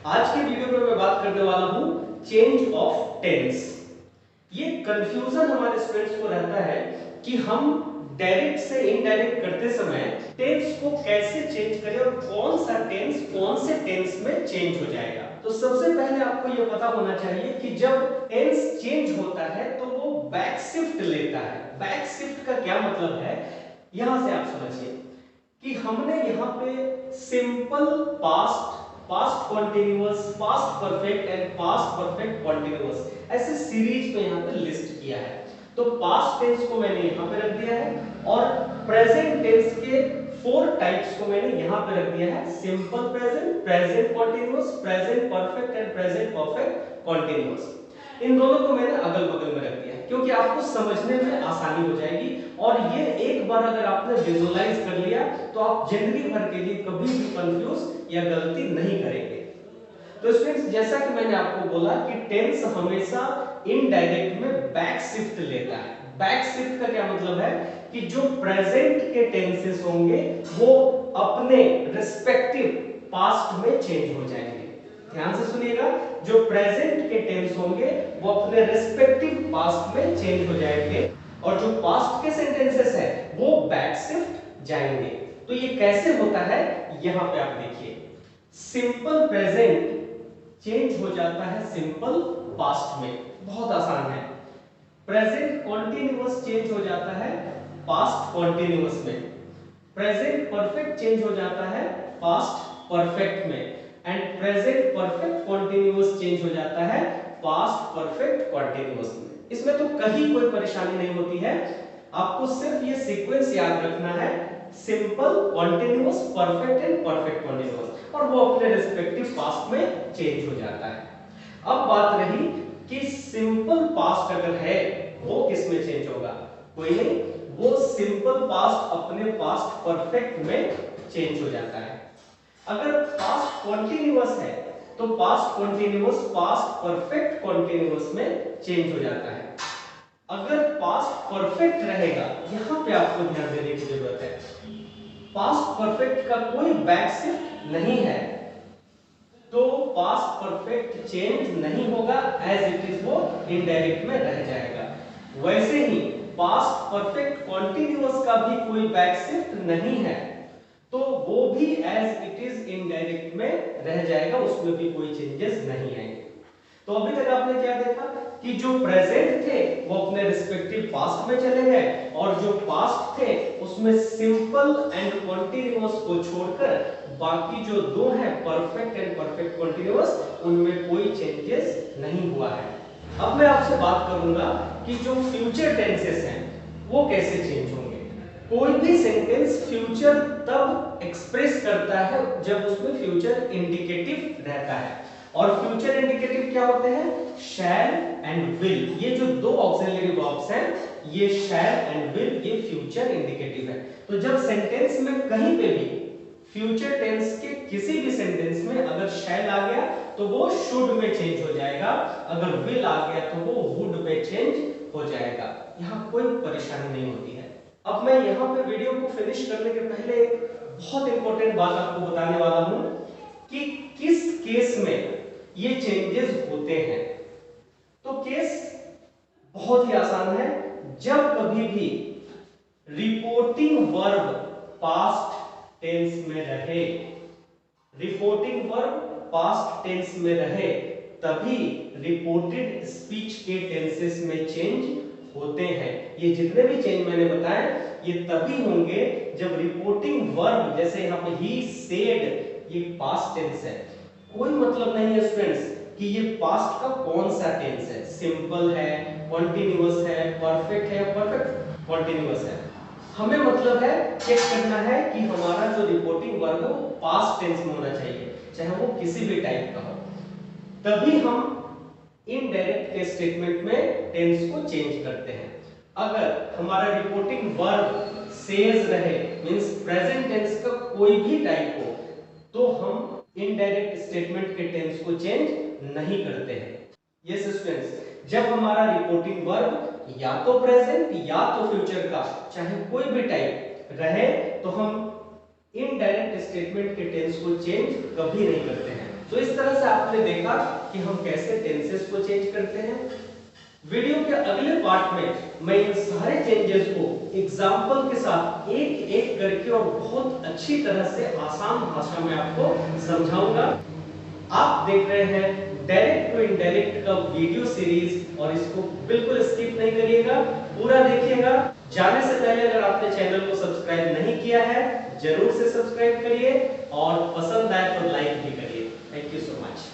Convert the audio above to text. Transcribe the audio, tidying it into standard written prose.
आज के वीडियो में मैं बात करने वाला हूं चेंज ऑफ टेंस। ये कंफ्यूजन हमारे स्टूडेंट्स को रहता है कि हम डायरेक्ट से इनडायरेक्ट करते समय टेंस को कैसे चेंज करें और कौन सा टेंस कौन से टेंस में चेंज हो जाएगा। तो सबसे पहले आपको यह पता होना चाहिए कि जब टेंस चेंज होता है तो वो बैक शिफ्ट लेता है। बैक शिफ्ट का क्या मतलब है, यहां से आप समझिए कि हमने यहाँ पे simple past, past continuous, past perfect and past perfect continuous ऐसे सीरीज में यहाँ पे लिस्ट किया है। तो पास्ट टेंस को मैंने यहाँ पे रख दिया है और प्रेजेंट टेंस के 4 टाइप्स को मैंने यहाँ पे रख दिया है। Simple present, present continuous, present perfect and present perfect continuous. इन दोनों को मैंने अगल बगल में रख दिया है क्योंकि आपको समझने में आसानी हो जाएगी और ये एक बार अगर आपने विजुअलाइज कर लिया तो आप जिंदगी भर के लिए कभी भी कंफ्यूज या गलती नहीं करेंगे। तो स्टूडेंट्स, जैसा कि मैंने आपको बोला कि टेंस हमेशा इनडायरेक्ट में बैक शिफ्ट लेता है। बैक शिफ्ट का क्या मतलब है कि जो प्रेजेंट के टेंसेस होंगे वो अपने रिस्पेक्टिव पास्ट में चेंज हो जाएंगे। ध्यान से सुनिएगा, जो प्रेजेंट के टेंस होंगे वो अपने रिस्पेक्टिव पास्ट में चेंज हो जाएंगे और जो पास्ट के सेंटेंसेस है वो बैक शिफ्ट जाएंगे। तो ये कैसे होता है, यहां पे आप देखिए, सिंपल प्रेजेंट चेंज हो जाता है सिंपल पास्ट में, बहुत आसान है। प्रेजेंट कॉन्टिन्यूअस चेंज हो जाता है पास्ट कॉन्टिन्यूअस में। प्रेजेंट परफेक्ट चेंज हो जाता है पास्ट परफेक्ट में and present perfect continuous change हो जाता है पास्ट परफेक्ट कॉन्टिन्यूअस में। इसमें तो कहीं कोई परेशानी नहीं होती है, आपको सिर्फ ये सीक्वेंस याद रखना है, simple, continuous, perfect and perfect continuous, और वो अपने रिस्पेक्टिव पास्ट में चेंज हो जाता है। अब बात रही कि सिंपल पास्ट अगर है वो किस में चेंज होगा, कोई नहीं, वो सिंपल पास्ट अपने पास्ट परफेक्ट में चेंज हो जाता है। अगर पास्ट कॉन्टिन्यूअस है तो past continuous past perfect continuous में चेंज हो जाता है। अगर पास्ट परफेक्ट रहेगा, यहां पे आपको ध्यान देने की जरूरत है, पास्ट परफेक्ट का कोई बैक शिफ्ट नहीं है तो पास्ट परफेक्ट चेंज नहीं होगा, एज इट इज वो इनडायरेक्ट में रह जाएगा। वैसे ही पास्ट परफेक्ट कॉन्टिन्यूअस का भी कोई बैक शिफ्ट नहीं है तो वो भी एज इट इज इनडायरेक्ट में रह जाएगा, उसमें भी कोई चेंजेस नहीं आएंगे। तो अभी तक आपने क्या देखा कि जो प्रेजेंट थे वो अपने रिस्पेक्टिव पास्ट में चले गए और जो पास्ट थे उसमें सिंपल एंड कॉन्टिन्यूअस को छोड़कर बाकी जो दो हैं परफेक्ट एंड परफेक्ट कॉन्टिन्यूअस, उनमें कोई चेंजेस नहीं हुआ है। अब मैं आपसे बात करूंगा कि जो फ्यूचर टेंसेस हैं वो कैसे चेंज होंगे। कोई भी सेंटेंस फ्यूचर तब एक्सप्रेस करता है जब उसमें फ्यूचर इंडिकेटिव रहता है और फ्यूचर इंडिकेटिव क्या होते हैं, शैल एंड विल। ये जो दो ऑक्सिलरी वर्ब्स हैं, ये शैल एंड विल, ये फ्यूचर इंडिकेटिव है। तो जब सेंटेंस में कहीं पे भी फ्यूचर टेंस के किसी भी सेंटेंस में अगर शैल आ गया तो वो शुड में चेंज हो जाएगा, अगर विल आ गया तो वो वुड में चेंज हो जाएगा। यहां कोई परेशानी नहीं होती है। अब मैं यहां पे वीडियो को फिनिश करने के पहले एक बहुत इंपॉर्टेंट बात आपको बताने वाला हूं कि किस केस में ये चेंजेस होते हैं। तो केस बहुत ही आसान है, जब कभी भी रिपोर्टिंग वर्ब पास्ट टेंस में रहे, रिपोर्टिंग वर्ब पास्ट टेंस में रहे, तभी रिपोर्टेड स्पीच के टेंसेस में चेंज होते हैं। ये जितने भी चेंज मैंने बताए ये तभी होंगे जब रिपोर्टिंग वर्ब, जैसे यहाँ पे ही सेड, ये पास्ट टेंस है। कोई मतलब नहीं है स्टूडेंट्स कि ये पास्ट का कौन सा टेंस है, सिंपल है, कॉन्टिन्यूअस है, परफेक्ट है, परफेक्ट कॉन्टिन्यूअस है। हमें मतलब है चेक करना है कि हमारा जो रिपोर्टिंग वर्ब है वो पास्ट टेंस में होना चाहिए, चाहे वो किसी भी टाइप का हो, तभी हम इनडायरेक्ट के स्टेटमेंट में टेंस को चेंज करते हैं। अगर हमारा रिपोर्टिंग वर्ब सेज रहे, मींस प्रेजेंट टेंस का कोई भी टाइप हो, तो हम इनडायरेक्ट स्टेटमेंट के टेंस को चेंज नहीं करते हैं। यस स्टूडेंट्स, जब हमारा रिपोर्टिंग वर्ब या तो प्रेजेंट या तो फ्यूचर का चाहे कोई भी टाइप रहे तो हम इनडायरेक्ट स्टेटमेंट के टेंस को चेंज कभी नहीं करते हैं। तो इस तरह से आप आपने देखा कि हम कैसे टेंसेस को चेंज करते हैं। वीडियो के अगले पार्ट में मैं इन सारे चेंजेस को एग्जाम्पल के साथ एक एक करके और बहुत अच्छी तरह से आसान भाषा में आपको समझाऊंगा। आप देख रहे हैं डायरेक्ट टू इनडायरेक्ट का वीडियो सीरीज और इसको बिल्कुल स्किप नहीं करिएगा, पूरा देखिएगा। जाने से पहले अगर आपने चैनल को सब्सक्राइब नहीं किया है जरूर से सब्सक्राइब करिए और पसंद आए तो लाइक भी करिए। Thank you so much.